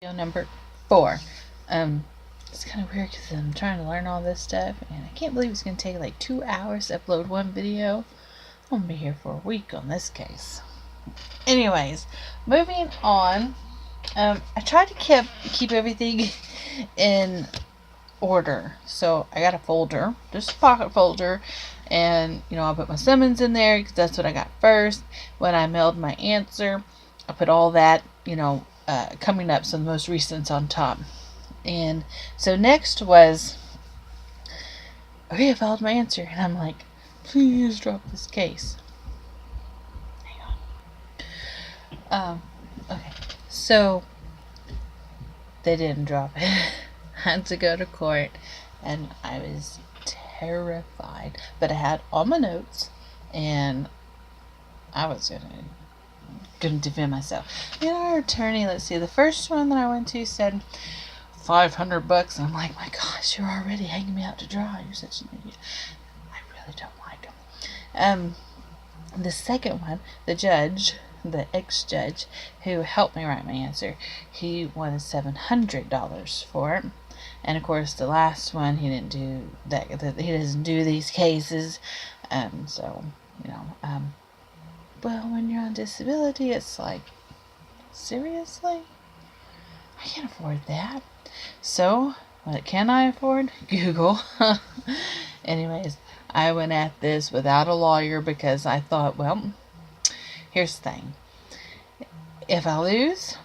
Video number 4. It's kind of weird because I'm trying to learn all this stuff, and I can't believe it's going to take like 2 hours to upload one video. I'm going to be here for a week on this case. Anyways, moving on. I tried to keep everything in order. So I got a folder, just a pocket folder, and I put my summons in there because that's what I got first. When I mailed my answer, I put all that, coming up, so the most recent's on top. And so next was, okay, I filed my answer, and I'm like, please drop this case. Hang on. Okay, so they didn't drop it. I had to go to court, and I was terrified. But I had all my notes, and I was gonna defend myself. Our attorney, let's see, the first one that I went to said $500, and I'm like, my gosh, you're already hanging me out to dry. You're such an idiot. I really don't like him. The second one, the judge, the ex-judge who helped me write my answer, he wanted $700 for it. And of course, the last one, he didn't do that. He doesn't do these cases. Well, when you're on disability, it's like, seriously? I can't afford that. So, what can I afford? Google. Anyways, I went at this without a lawyer because I thought, well, here's the thing. If I lose,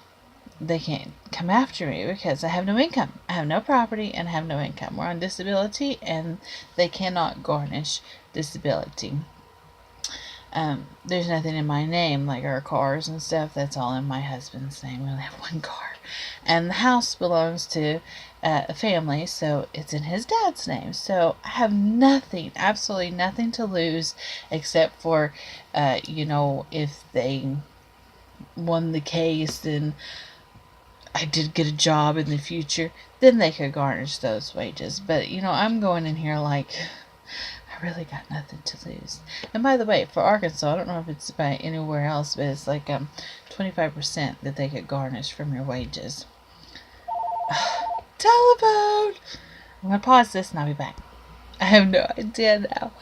they can't come after me because I have no income. I have no property and I have no income. We're on disability and they cannot garnish disability. There's nothing in my name, like our cars and stuff. That's all in my husband's name. We only have one car. And the house belongs to a family, so it's in his dad's name. So I have nothing, absolutely nothing to lose except for, if they won the case and I did get a job in the future, then they could garnish those wages. But, I'm going in here like, I really got nothing to lose. And by the way, for Arkansas, I don't know if it's by anywhere else, but it's like 25% that they could garnish from your wages. Telephone! I'm going to pause this and I'll be back. I have no idea now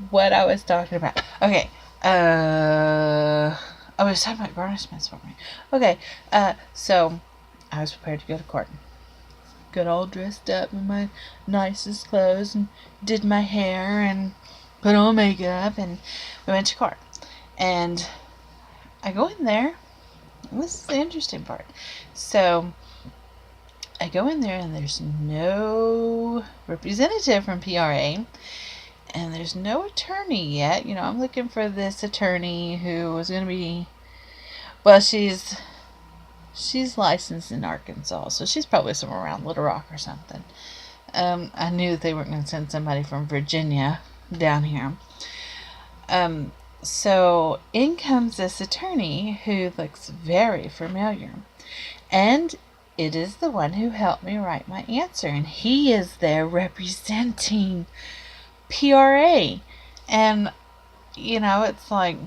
what I was talking about. Okay. I was talking about garnishments for me. Okay. So I was prepared to go to court. Got all dressed up in my nicest clothes and did my hair and put on makeup, and we went to court. And I go in there. This is the interesting part. So I go in there and there's no representative from PRA, and there's no attorney yet. I'm looking for this attorney who was going to be, well, she's licensed in Arkansas, so she's probably somewhere around Little Rock or something. I knew that they weren't going to send somebody from Virginia down here. So in comes this attorney who looks very familiar, and it is the one who helped me write my answer, and he is there representing PRA. And it's like,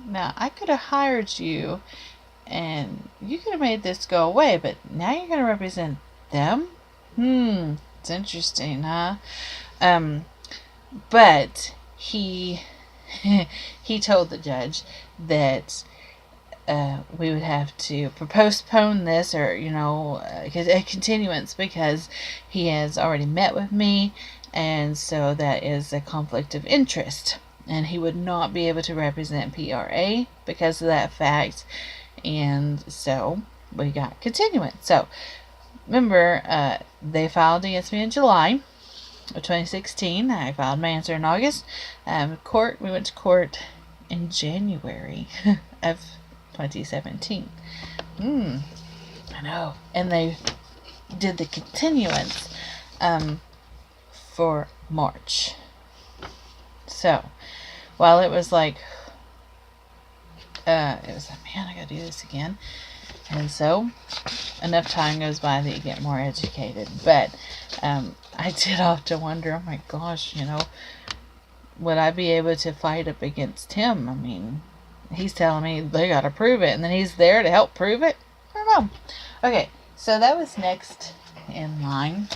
now I could have hired you and you could have made this go away, but now you're going to represent them? It's interesting, huh? But he told the judge that we would have to postpone this, or a continuance, because he has already met with me, and so that is a conflict of interest, and he would not be able to represent PRA because of that fact. And so we got continuance. So remember, they filed against me in July of 2016. I filed my answer in August. We went to court in January of 2017. I know. And they did the continuance for March. So while it was like, man, I gotta do this again. And so enough time goes by that you get more educated. But I did often wonder, oh my gosh, would I be able to fight up against him? I mean, he's telling me they gotta prove it, and then he's there to help prove it. I don't know. Okay, so that was next in line.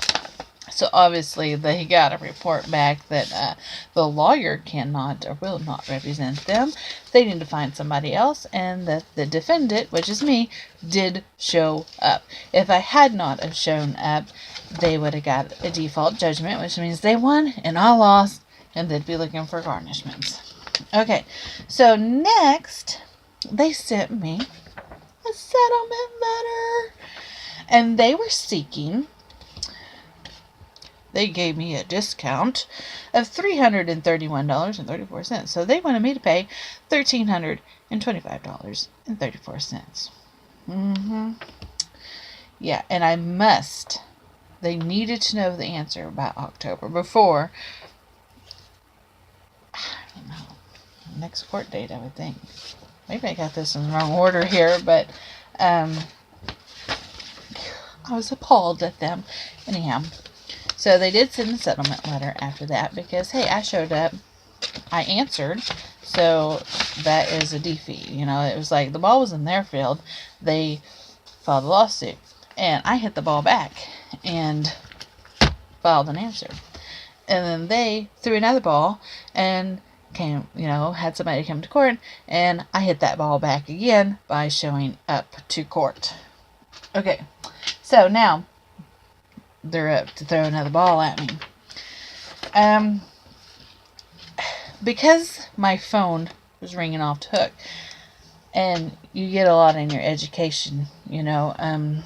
So obviously they got a report back that the lawyer cannot or will not represent them. They need to find somebody else, and that the defendant, which is me, did show up. If I had not have shown up, they would have got a default judgment, which means they won and I lost, and they'd be looking for garnishments. Okay, so next they sent me a settlement letter, and they were seeking. They gave me a discount of $331.34. So they wanted me to pay $1,325.34. Yeah, and they needed to know the answer by October before, I don't know, next court date, I would think. Maybe I got this in the wrong order here, but I was appalled at them. Anyhow. So they did send a settlement letter after that because, hey, I showed up, I answered, so that is a defeat. You know, it was like the ball was in their field. They filed a lawsuit, and I hit the ball back and filed an answer. And then they threw another ball and had somebody come to court, and I hit that ball back again by showing up to court. Okay, so now they're up to throw another ball at me. Because my phone was ringing off the hook, and you get a lot in your education, online.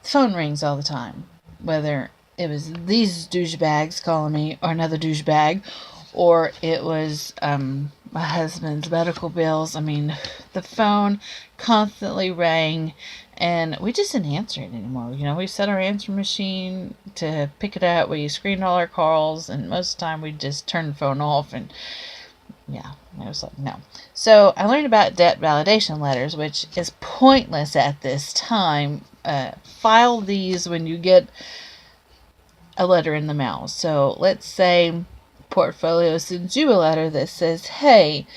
The phone rings all the time, whether it was these douchebags calling me or another douchebag, or it was my husband's medical bills. I mean, the phone constantly rang, and we just didn't answer it anymore. We set our answer machine to pick it up. We screened all our calls, and most of the time we just turned the phone off, and yeah, it was like, no. So I learned about debt validation letters, which is pointless at this time. File these when you get a letter in the mail. So let's say Portfolio sends you a letter that says, hey,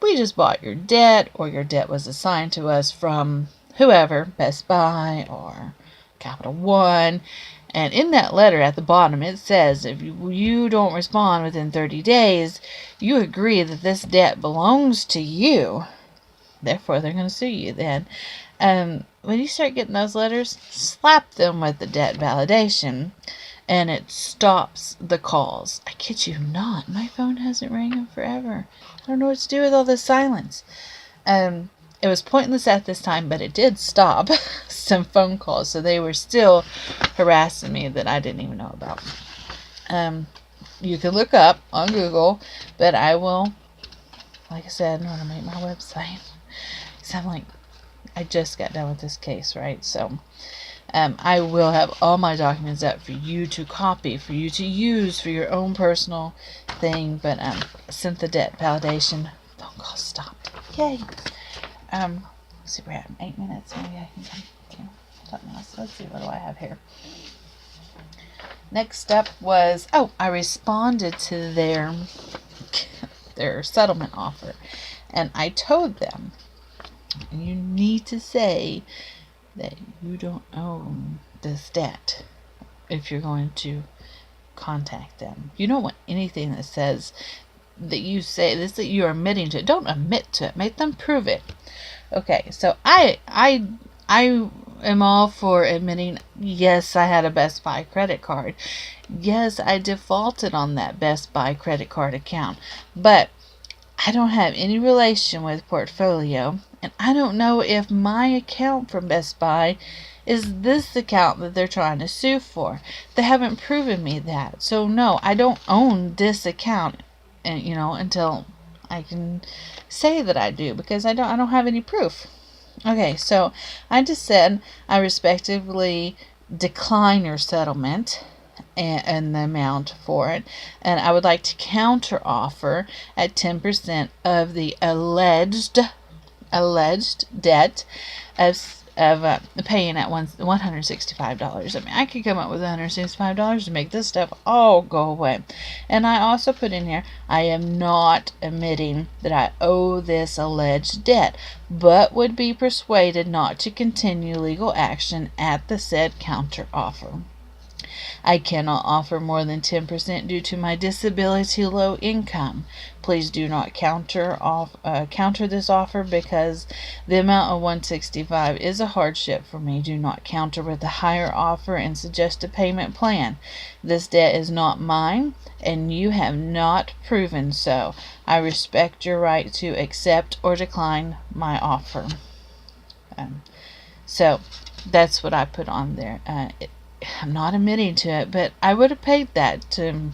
we just bought your debt, or your debt was assigned to us from whoever, Best Buy or Capital One. And in that letter at the bottom, it says if you don't respond within 30 days, you agree that this debt belongs to you. Therefore, they're going to sue you then. When you start getting those letters, slap them with the debt validation, and it stops the calls. I kid you not. My phone hasn't rang in forever. I don't know what to do with all this silence. It was pointless at this time, but it did stop some phone calls. So they were still harassing me that I didn't even know about. You can look up on Google, but I will, like I said, I want to make my website. Because I just got done with this case, right? So I will have all my documents up for you to copy, for you to use for your own personal thing. But since the debt validation phone call stopped, yay! Let's see, we're at 8 minutes. Maybe I can come to something else. Let's see, what do I have here? Next up was, I responded to their settlement offer, and I told them, you need to say that you don't own this debt if you're going to contact them. You don't want anything that says that you say this, that you're admitting to it. Don't admit to it. Make them prove it. Okay, so I am all for admitting, yes, I had a Best Buy credit card. Yes, I defaulted on that Best Buy credit card account. But I don't have any relation with Portfolio, and I don't know if my account from Best Buy is this account that they're trying to sue for. They haven't proven me that. So no, I don't own this account, and until I can say that I do, because I don't have any proof. Okay, so I just said I respectively decline your settlement and the amount for it, and I would like to counter offer at 10% of the alleged debt of of paying at $165. I mean, I could come up with $165 to make this stuff all go away. And I also put in here, I am not admitting that I owe this alleged debt, but would be persuaded not to continue legal action at the said counter offer. I cannot offer more than 10% due to my disability low income. Please do not counter this offer because the amount of $165 is a hardship for me. Do not counter with a higher offer and suggest a payment plan. This debt is not mine, and you have not proven so. I respect your right to accept or decline my offer. So that's what I put on there. I'm not admitting to it, but I would have paid that to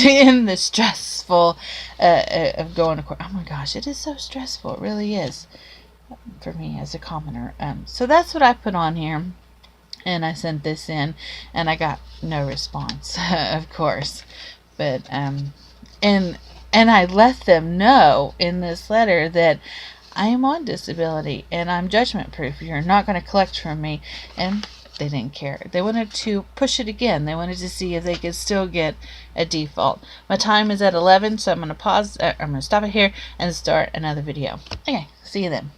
end the stressful of going to court. Oh my gosh, it is so stressful. It really is for me as a commoner. So that's what I put on here, and I sent this in, and I got no response, of course. But and I let them know in this letter that I am on disability and I'm judgment proof. You're not going to collect from me. And they didn't care. They wanted to push it again. They wanted to see if they could still get a default. My time is at 11, so I'm going to pause. I'm going to stop it here and start another video. Okay, see you then.